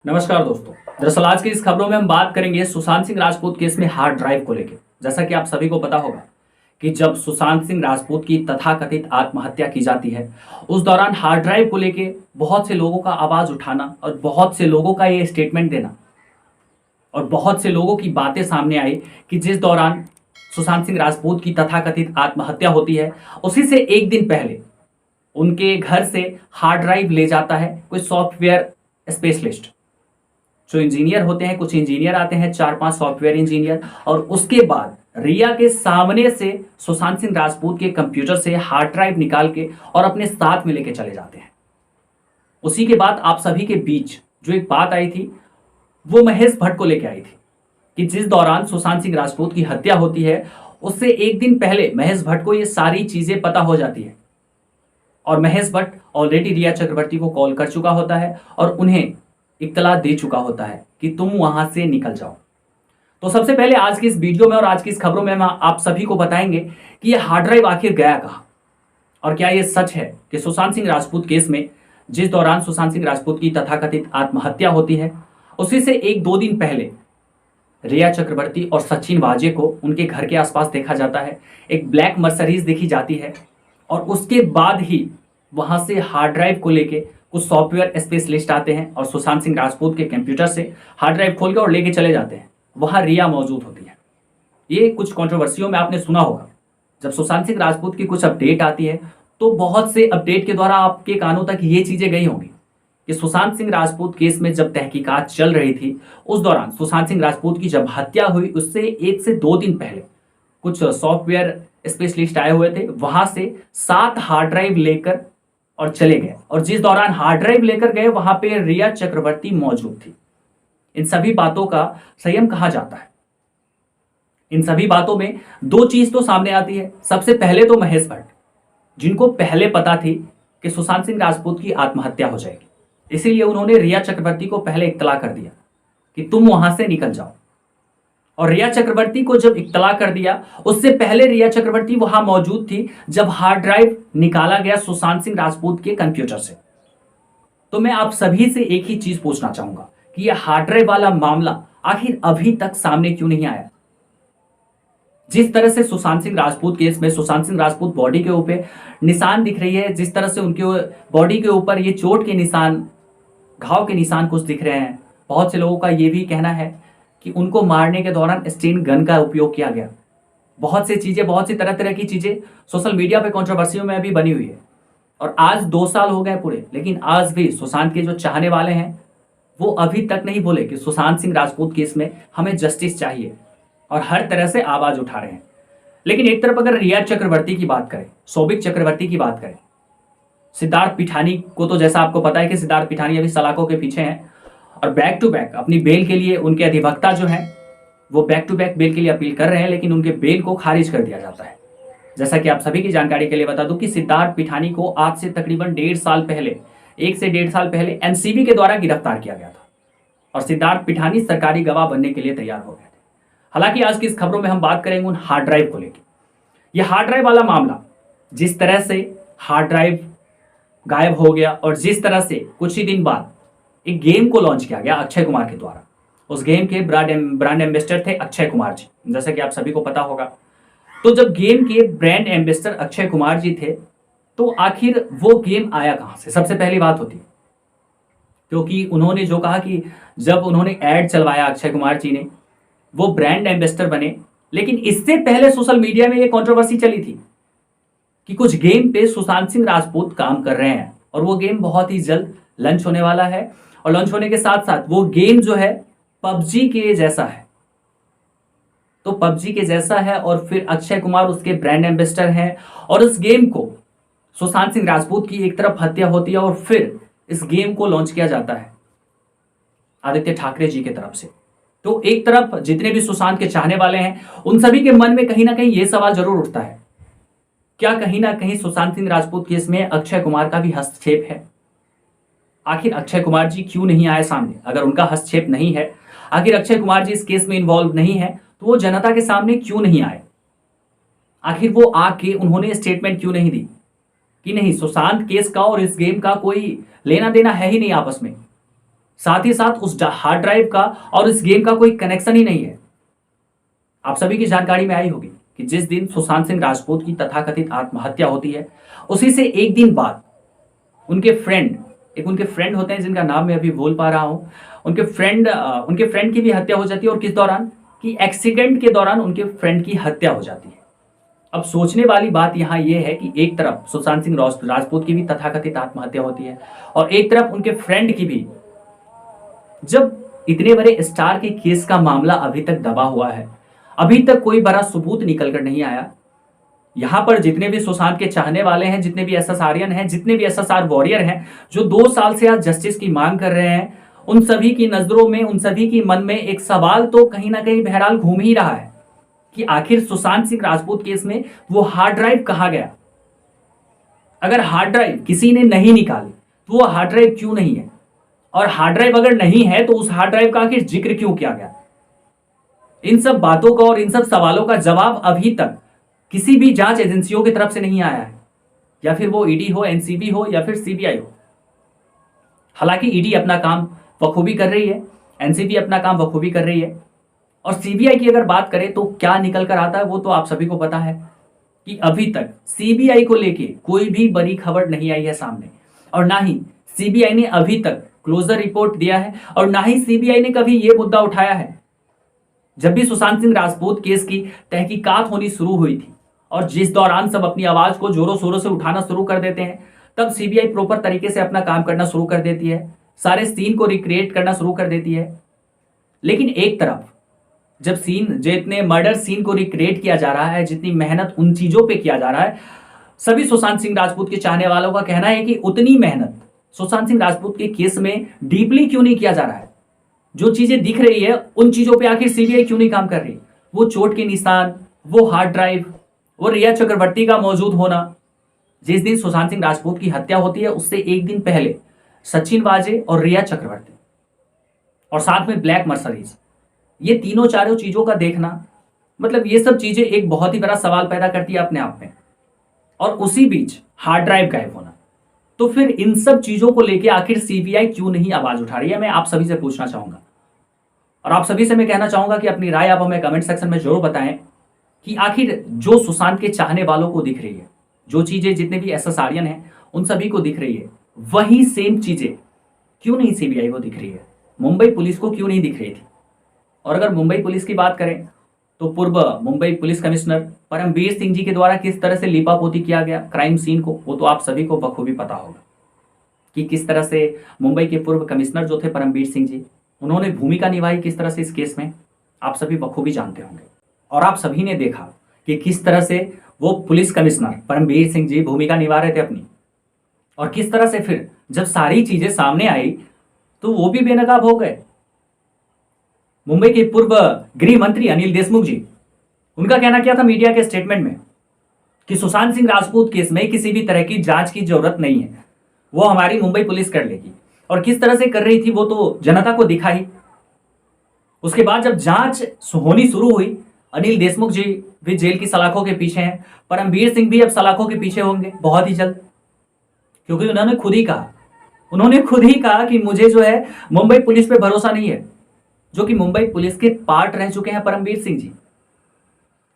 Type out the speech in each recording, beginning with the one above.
नमस्कार दोस्तों। दरअसल आज की इस खबरों में हम बात करेंगे सुशांत सिंह राजपूत केस में हार्ड ड्राइव को लेकर। जैसा कि आप सभी को पता होगा कि जब सुशांत सिंह राजपूत की तथाकथित आत्महत्या की जाती है, उस दौरान हार्ड ड्राइव को लेकर बहुत से लोगों का आवाज उठाना और बहुत से लोगों का ये स्टेटमेंट देना और बहुत से लोगों की बातें सामने आई कि जिस दौरान सुशांत सिंह राजपूत की तथाकथित आत्महत्या होती है, उसी से एक दिन पहले उनके घर से हार्ड ड्राइव ले जाता है कोई सॉफ्टवेयर स्पेशलिस्ट। जो इंजीनियर होते हैं, कुछ इंजीनियर आते हैं, 4-5 सॉफ्टवेयर इंजीनियर, और उसके बाद रिया के सामने से सुशांत सिंह राजपूत के कंप्यूटर से हार्ड ड्राइव निकाल के और अपने साथ में लेके चले जाते हैं। उसी के बाद आप सभी के बीच जो एक बात आई थी वो महेश भट्ट को लेके आई थी कि जिस दौरान सुशांत सिंह राजपूत की हत्या होती है, उससे एक दिन पहले महेश भट्ट को ये सारी चीजें पता हो जाती है और महेश भट्ट ऑलरेडी रिया चक्रवर्ती को कॉल कर चुका होता है और उन्हें इत्तला दे चुका होता है कि तुम वहां से निकल जाओ। तो सबसे पहले आज की इस वीडियो में और आज की इस खबरों में हम आप सभी को बताएंगे कि यह हार्ड ड्राइव आखिर गया कहां और क्या यह सच है कि सुशांत सिंह राजपूत केस में जिस दौरान सुशांत सिंह राजपूत की तथाकथित आत्महत्या होती है, उसी से 1-2 दिन पहले रिया चक्रवर्ती और सचिन वाजे को उनके घर के आसपास देखा जाता है, एक ब्लैक मर्सिडीज देखी जाती है और उसके बाद ही वहां से हार्ड ड्राइव को लेके कुछ सॉफ्टवेयर स्पेशलिस्ट आते हैं और सुशांत सिंह राजपूत के कंप्यूटर से हार्ड ड्राइव खोल के और लेके चले जाते हैं। वहां रिया मौजूद होती है। ये कुछ कंट्रोवर्सियों में आपने सुना होगा, जब सुशांत सिंह राजपूत की कुछ अपडेट आती है तो बहुत से अपडेट के द्वारा आपके कानों तक ये चीजें गई होंगी कि सुशांत सिंह राजपूत केस में जब तहकीकात चल रही थी, उस दौरान सुशांत सिंह राजपूत की जब हत्या हुई उससे 1 से 2 दिन पहले कुछ सॉफ्टवेयर स्पेशलिस्ट आए हुए थे, वहां से 7 हार्ड ड्राइव लेकर और चले गए और जिस दौरान हार्ड ड्राइव लेकर गए वहां पे रिया चक्रवर्ती मौजूद थी। इन सभी बातों का संयम कहा जाता है। इन सभी बातों में 2 चीज तो सामने आती है। सबसे पहले तो महेश भट्ट, जिनको पहले पता थी कि सुशांत सिंह राजपूत की आत्महत्या हो जाएगी, इसीलिए उन्होंने रिया चक्रवर्ती को पहले इत्तला कर दिया कि तुम वहां से निकल जाओ। और रिया चक्रवर्ती को जब इत्तला कर दिया, उससे पहले रिया चक्रवर्ती वहां मौजूद थी जब हार्ड ड्राइव निकाला गया सुशांत सिंह राजपूत के कंप्यूटर से। तो मैं आप सभी से एक ही चीज पूछना चाहूंगा कि यह हार्ड ड्राइव वाला मामला आखिर अभी तक सामने क्यों नहीं आया। जिस तरह से सुशांत सिंह राजपूत केस में सुशांत सिंह राजपूत बॉडी के ऊपर निशान दिख रही है, जिस तरह से उनके बॉडी के ऊपर ये चोट के निशान, घाव के निशान कुछ दिख रहे हैं, बहुत से लोगों का यह भी कहना है कि उनको मारने के दौरान स्टेन गन का उपयोग किया गया। बहुत सी चीजें, बहुत सी तरह तरह की चीजें सोशल मीडिया पे कंट्रोवर्सियों में अभी बनी हुई है और आज 2 साल हो गए पूरे, लेकिन आज भी सुशांत के जो चाहने वाले हैं वो अभी तक नहीं बोले कि सुशांत सिंह राजपूत केस में हमें जस्टिस चाहिए और हर तरह से आवाज उठा रहे हैं। लेकिन एक तरफ अगर रिया चक्रवर्ती की बात करें, सौभिक चक्रवर्ती की बात करें, सिद्धार्थ पिठानी को तो जैसा आपको पता है कि सिद्धार्थ पिठानी अभी सलाखों के पीछे हैं और बैक टू बैक अपनी बेल के लिए उनके अधिवक्ता जो हैं वो बैक टू बैक बेल के लिए अपील कर रहे हैं, लेकिन उनके बेल को खारिज कर दिया जाता है। जैसा कि आप सभी की जानकारी के लिए बता दूं कि सिद्धार्थ पिठानी को आज से तकरीबन 1.5 साल पहले, 1 से 1.5 साल पहले एनसीबी के द्वारा गिरफ्तार किया गया था और सिद्धार्थ पिठानी सरकारी गवाह बनने के लिए तैयार हो गए थे। हालांकि आज की इस खबरों में हम बात करेंगे उन हार्ड ड्राइव को लेकर। यह हार्ड ड्राइव वाला मामला, जिस तरह से हार्ड ड्राइव गायब हो गया और जिस तरह से कुछ ही दिन बाद एक गेम को लॉन्च किया गया अक्षय कुमार के द्वारा। उस गेम के ब्रांड एम्बेसडर थे अक्षय कुमार जी, जैसा कि आप सभी को पता होगा। तो जब गेम के ब्रांड एम्बेसडर अक्षय कुमार जी थे, तो आखिर वो गेम आया कहां से, सबसे पहली बात होती है। क्योंकि उन्होंने जो कहा कि जब उन्होंने ऐड चलवाया अक्षय कुमार जी ने, वो ब्रांड एम्बेसडर बने। लेकिन इससे पहले सोशल मीडिया में ये कंट्रोवर्सी चली थी कि कुछ गेम पे सुशांत सिंह राजपूत काम कर रहे हैं और वो गेम बहुत ही जल्द लॉन्च होने वाला है और लॉन्च होने के साथ साथ वो गेम जो है पबजी के जैसा है। तो पबजी के जैसा है और फिर अक्षय कुमार उसके ब्रांड एम्बेसडर हैं और इस गेम को सुशांत सिंह राजपूत की एक तरफ हत्या होती है और फिर इस गेम को लॉन्च किया जाता है आदित्य ठाकरे जी की तरफ से। तो एक तरफ जितने भी सुशांत के चाहने वाले हैं उन सभी के मन में कहीं ना कहीं यह सवाल जरूर उठता है, क्या कहीं ना कहीं सुशांत सिंह राजपूत केस में अक्षय कुमार का भी हस्तक्षेप है। आखिर अक्षय कुमार जी क्यों नहीं आए सामने? अगर उनका हस्तक्षेप नहीं है, आखिर अक्षय कुमार जी इस केस में इन्वॉल्व नहीं है, तो वो जनता के सामने क्यों नहीं आए? आखिर वो आके उन्होंने स्टेटमेंट क्यों नहीं दी कि नहीं, सुशांत केस का और इस गेम का कोई लेना देना है ही नहीं आपस में, साथ ही साथ उस हार्ड ड्राइव का और इस गेम का कोई कनेक्शन ही नहीं है। आप सभी की जानकारी में आई होगी कि जिस दिन सुशांत सिंह राजपूत की तथाकथित आत्महत्या होती है, उसी से एक दिन बाद उनके फ्रेंड होते हैं जिनका नाम मैं अभी बोल पा रहा हूं, उनके फ्रेंड की भी हत्या हो जाती है। और किस दौरान कि एक्सीडेंट के दौरान उनके फ्रेंड की हत्या हो जाती है। अब सोचने वाली बात यहाँ यह है कि एक तरफ सुशांत सिंह राजपूत की भी तथाकथित आत्महत्या होती है और एक तरफ उनके फ्रेंड की भी। जब इतने बड़े स्टार के केस का मामला अभी तक दबा हुआ है, अभी तक कोई बड़ा सबूत निकल कर नहीं आया। यहां पर जितने भी सुशांत के चाहने वाले हैं, जितने भी एसएसआरियन हैं, जितने भी एसएसआर वॉरियर हैं, जो 2 साल से आज जस्टिस की मांग कर रहे हैं, उन सभी की नजरों में, उन सभी की मन में एक सवाल तो कहीं ना कहीं बहरहाल घूम ही रहा है कि आखिर सुशांत सिंह राजपूत केस में वो हार्ड ड्राइव कहां गया। अगर हार्ड ड्राइव किसी ने नहीं निकाली तो वो हार्ड ड्राइव क्यों नहीं है, और हार्ड ड्राइव अगर नहीं है तो उस हार्ड ड्राइव का आखिर जिक्र क्यों किया गया। इन सब बातों का और इन सब सवालों का जवाब अभी तक किसी भी जांच एजेंसियों की तरफ से नहीं आया है, या फिर वो ईडी हो, एनसीबी हो, या फिर सीबीआई हो। हालांकि ईडी अपना काम बखूबी कर रही है, एनसीबी अपना काम बखूबी कर रही है, और सीबीआई की अगर बात करें तो क्या निकल कर आता है वो तो आप सभी को पता है कि अभी तक सीबीआई को लेके कोई भी बड़ी खबर नहीं आई है सामने, और ना ही सीबीआई ने अभी तक क्लोजर रिपोर्ट दिया है, और ना ही सीबीआई ने कभी यह मुद्दा उठाया है। जब भी सुशांत सिंह राजपूत केस की तहकीकात होनी शुरू हुई थी और जिस दौरान सब अपनी आवाज को जोरों शोरों से उठाना शुरू कर देते हैं, तब सीबीआई प्रॉपर तरीके से अपना काम करना शुरू कर देती है, सारे सीन को रिक्रिएट करना शुरू कर देती है। लेकिन एक तरफ जब जितने मर्डर सीन को रिक्रिएट किया जा रहा है, जितनी मेहनत उन चीजों पे किया जा रहा है, सभी सुशांत सिंह राजपूत के चाहने वालों का कहना है कि उतनी मेहनत सुशांत सिंह राजपूत के केस में डीपली क्यों नहीं किया जा रहा है। जो चीजें दिख रही है उन चीजों पे आखिर सीबीआई क्यों नहीं काम कर रही। वो चोट के निशान, वो हार्ड ड्राइव, वो रिया चक्रवर्ती का मौजूद होना। जिस दिन सुशांत सिंह राजपूत की हत्या होती है उससे एक दिन पहले सचिन वाजे और रिया चक्रवर्ती और साथ में ब्लैक मर्सरीज, ये तीनों चारों चीजों का देखना, मतलब ये सब चीजें एक बहुत ही बड़ा सवाल पैदा करती है अपने आप में। और उसी बीच हार्ड ड्राइव गायब होना, तो फिर इन सब चीजों को लेके आखिर सीबीआई क्यों नहीं आवाज उठा रही है, मैं आप सभी से पूछना चाहूंगा। और आप सभी से मैं कहना चाहूंगा कि अपनी राय आप हमें कमेंट सेक्शन में जरूर बताएं कि आखिर जो सुशांत के चाहने वालों को दिख रही है, जो चीजें जितने भी एसएसआरियन हैं उन सभी को दिख रही है, वही सेम चीजें क्यों नहीं सीबीआई को दिख रही है, मुंबई पुलिस को क्यों नहीं दिख रही थी। और अगर मुंबई पुलिस की बात करें तो पूर्व मुंबई पुलिस कमिश्नर परमवीर सिंह जी के द्वारा किस तरह से लीपापोती किया गया क्राइम सीन को, वो तो आप सभी को बखूबी पता होगा कि किस तरह से मुंबई के पूर्व कमिश्नर जो थे परमवीर सिंह जी, उन्होंने भूमिका निभाई किस तरह से इस केस में, आप सभी बखूबी जानते होंगे। और आप सभी ने देखा कि किस तरह से वो पुलिस कमिश्नर परमवीर सिंह जी भूमिका निभा रहे थे अपनी, और किस तरह से फिर जब सारी चीजें सामने आई तो वो भी बेनकाब हो गए। मुंबई के पूर्व गृह मंत्री अनिल देशमुख जी, उनका कहना क्या था मीडिया के स्टेटमेंट में कि सुशांत सिंह राजपूत केस में किसी भी तरह की जांच की जरूरत नहीं है, वो हमारी मुंबई पुलिस कर लेगी। और किस तरह से कर रही थी वो तो जनता को दिखा ही। उसके बाद जब जांच होनी शुरू हुई, अनिल देशमुख जी भी जेल की सलाखों के पीछे हैं, परमवीर सिंह भी अब सलाखों के पीछे होंगे बहुत ही जल्द, क्योंकि उन्होंने खुद ही कहा कि मुझे जो है मुंबई पुलिस पे भरोसा नहीं है, जो कि मुंबई पुलिस के पार्ट रह चुके हैं परमवीर सिंह जी।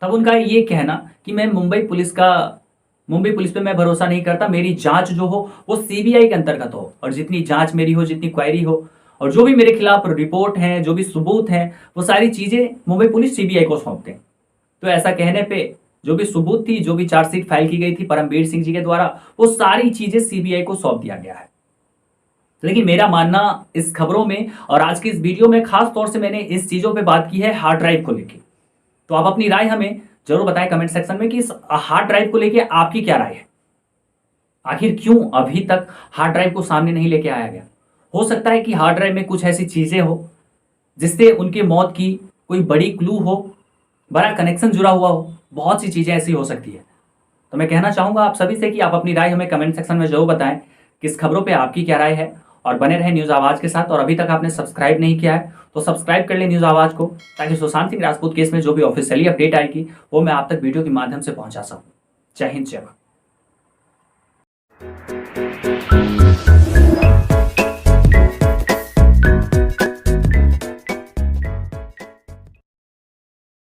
तब उनका ये कहना कि मैं मुंबई पुलिस पे मैं भरोसा नहीं करता, मेरी जांच जो हो वो सीबीआई के अंतर्गत हो, और जितनी जांच मेरी हो, जितनी क्वायरी हो, और जो भी मेरे खिलाफ रिपोर्ट हैं, जो भी सबूत हैं, वो सारी चीजें मुंबई पुलिस सीबीआई को सौंप दें। तो ऐसा कहने पे जो भी सबूत थी, जो भी चार्जशीट फाइल की गई थी परमवीर सिंह जी के द्वारा, वो सारी चीजें सीबीआई को सौंप दिया गया है। लेकिन मेरा मानना इस खबरों में और आज की इस वीडियो में खास तौर से मैंने इस चीजों पे बात की है हार्ड ड्राइव को लेके। तो आप अपनी राय हमें जरूर बताएं कमेंट सेक्शन में कि इस हार्ड ड्राइव को लेके आपकी क्या राय है। आखिर क्यों अभी तक हार्ड ड्राइव को सामने नहीं लेके आया गया। हो सकता है कि हार्ड ड्राइव में कुछ ऐसी चीजें हो जिससे उनके मौत की कोई बड़ी क्लू हो, बड़ा कनेक्शन जुड़ा हुआ हो, बहुत सी चीजें ऐसी हो सकती है। तो मैं कहना चाहूंगा आप सभी से कि आप अपनी राय हमें कमेंट सेक्शन में जरूर बताएं कि इस खबरों पे आपकी क्या राय है, और बने रहे न्यूज आवाज के साथ। और अभी तक आपने सब्सक्राइब नहीं किया है तो सब्सक्राइब कर ले न्यूज आवाज को, ताकि सुशांत सिंह राजपूत केस में जो भी ऑफिशियली अपडेट आएगी वो मैं आप तक वीडियो के माध्यम से पहुंचा सकूं। जय हिंद, जय भारत।